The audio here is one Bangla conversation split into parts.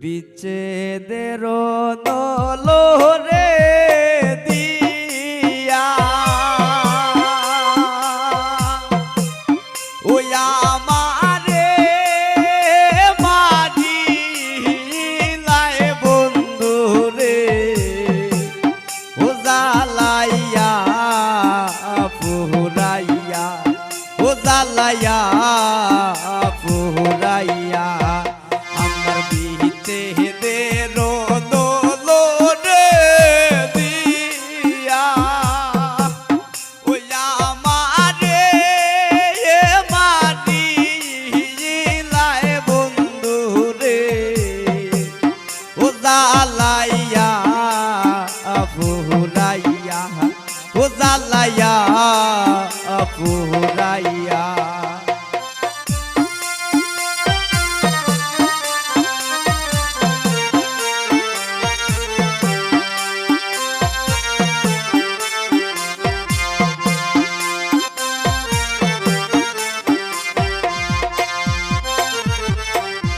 বিচ্ছেদের নলরে দিয়া ওই আমারে মারিলায় বন্ধু রে ও জালাইয়া পুরাইয়া ও জালাইয়া পুরাইয়া জালাইয়া পুরাইয়া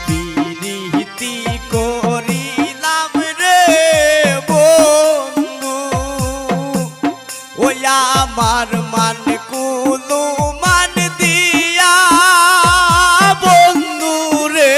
পিরিতি করিলাম রে বন্ধু ওই আমার মান কুলু মান দিয়া বন্ধু রে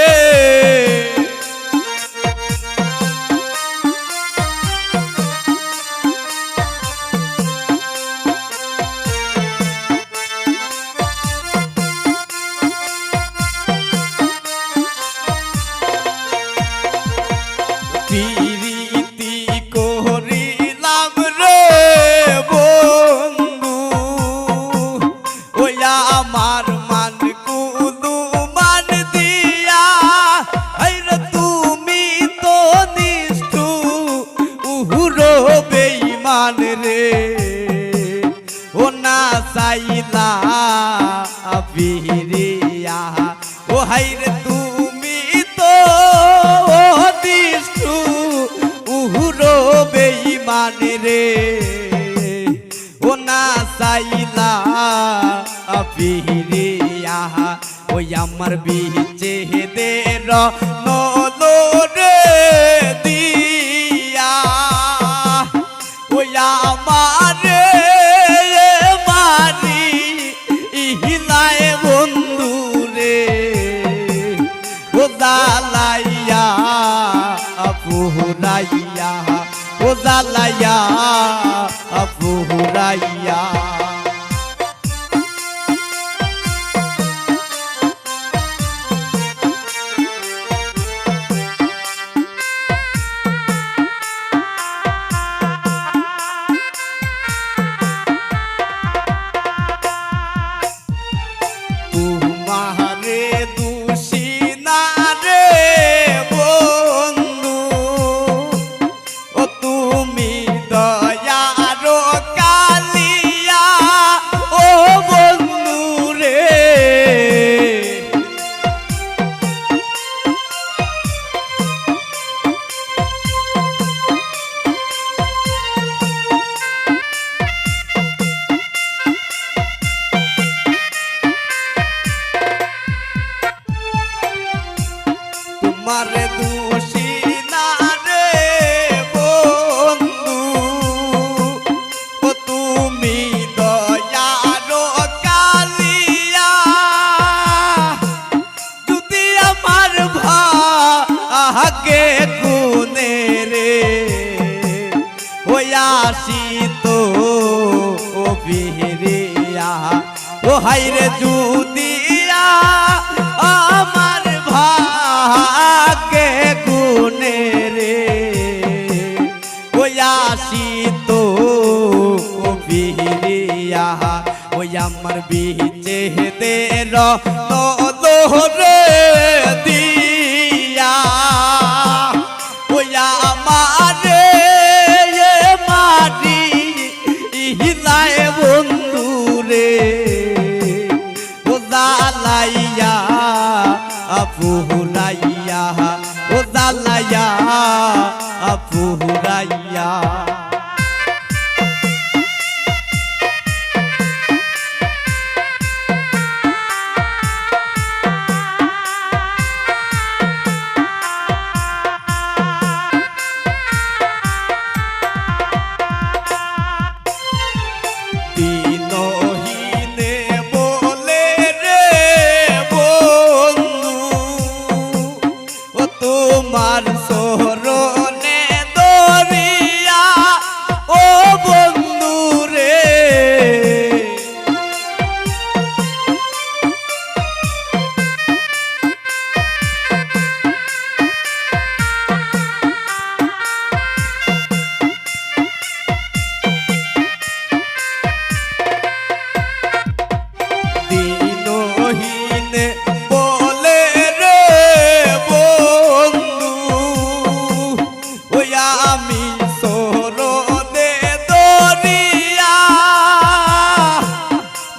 পিরিতি করিলাম রে বন্ধু ওই আমার মান কুলু মান দিয়া আইরে তুমি তো নিষ্ঠু উহুরো বেঈমান রে ও না চাইলা বিরিয়া ও হাইরে তুমি তো নিষ্ঠু উহুরো বেঈমান রে ও না চাইলা বিরিয়া ওই আমার বিচে দের নলরে দিয়া ওই আমারে মারি ইহিলায় বন্ধু রে ও জালাইয়া পুরাইয়া ও জালাইয়া পুরাইয়া তোমারে দোষী না রে বন্ধু ও তুমি দয়ার কালিয়া ও বন্ধু রে তোমারে দোষী না রে বন্ধু ও তুমি দয়ার কালিয়া যদি আমার ভাগে গুনে রে ওই আসিত ও বিহরিয়া ও হাইরে যুদিয়া আমার ভাগে গুনে রে ওই আসিত বিহরিয়া ওই আমার বিচে দের নলরে দিয়া ওই আমারে মারি ইহিলায় বন্ধু রে ও জালাইয়া পুরাইয়া ও জালাইয়া পুরাইয়া তোমার শরণে দরিয়া ও বন্ধু রে দিনহীন বলে রে বন্ধু ওই আমি শরণে দরিয়া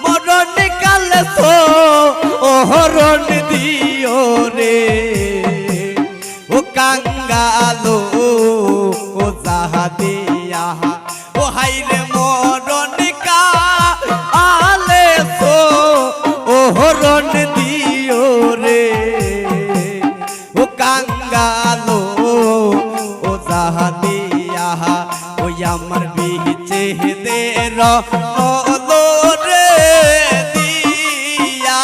মরণ কালে শরণ দিও রে ও কাঙ্গালো ও জাহাদিয়া ও হাইরে মরণ কালে শরণ দিও রে ও কাঙ্গালো ও জাহাদিয়া ওই আমার বিচে দের রে দিয়া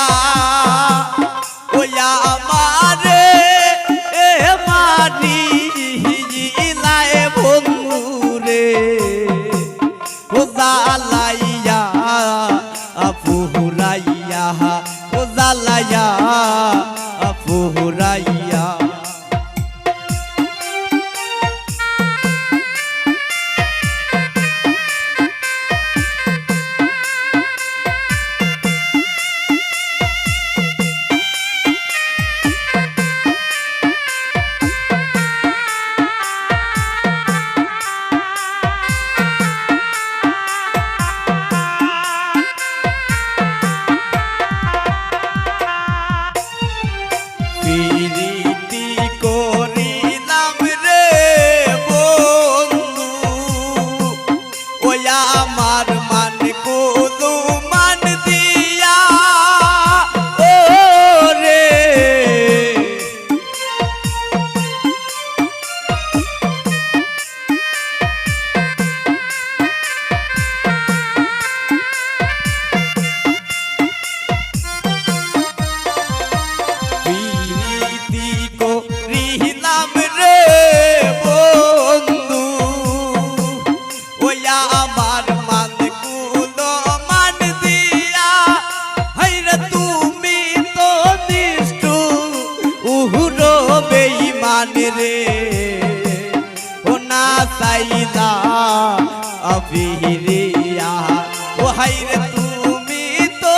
ওই আমারে এ মানি হিলায় বন্ধু রে ও জালাইয়া ফুরাইয়া ও জালাইয়া ফুরাইয়া প্রীতি করিলাম রে বন্ধু ওই আমার মান কোদু মান দিয়া ও রে করিলাম রে বন্ধু ওই আমার মান কুলো মান দিয়া হাইরে তুমি তো নিষ্ঠু উহুরো বেঈমান রে ও না চাইলা অবিরিয়া ও হাইরে তুমি তো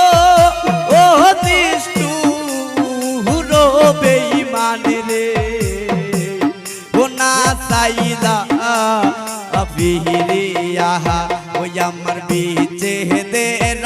ও নিষ্ঠু উহুরো বেঈমান রে ও না চাইলা অবিরিয়া ওই আমার বিচে দের